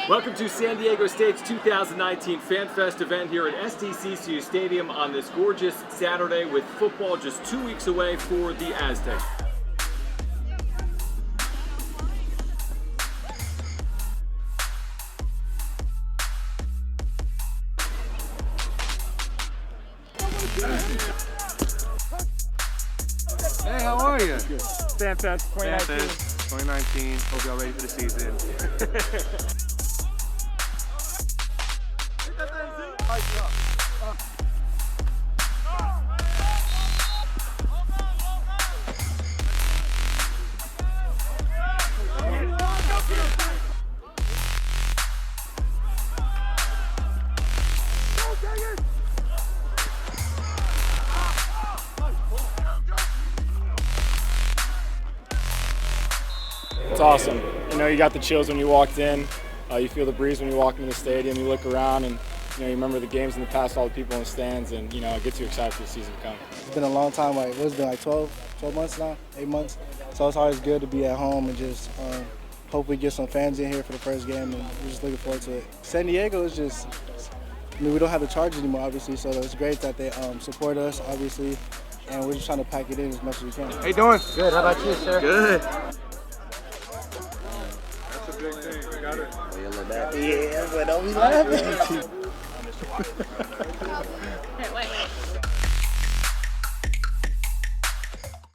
Welcome to San Diego State's 2019 Fan Fest event here at Sdsu Stadium on this gorgeous Saturday with football just 2 weeks away for the Aztecs. Hey, how are you? Fan Fest 2019. 2019. Hope y'all ready for the season. It's awesome. You know, you got the chills when you walked in. You feel the breeze when you walk into the stadium. You look around and you remember the games in the past, all the people in the stands, and it gets you excited for the season to come. It's been a long time. It's been like 12 months now, 8 months. So it's always good to be at home and just hope we get some fans in here for the first game, and we're just looking forward to it. San Diego is just, we don't have the Chargers anymore, obviously, so it's great that they support us, obviously, and we're just trying to pack it in as much as we can. How you doing? Good. How about you, sir? Good. That's a big thing. We got it. Yeah, but don't be laughing. Wait.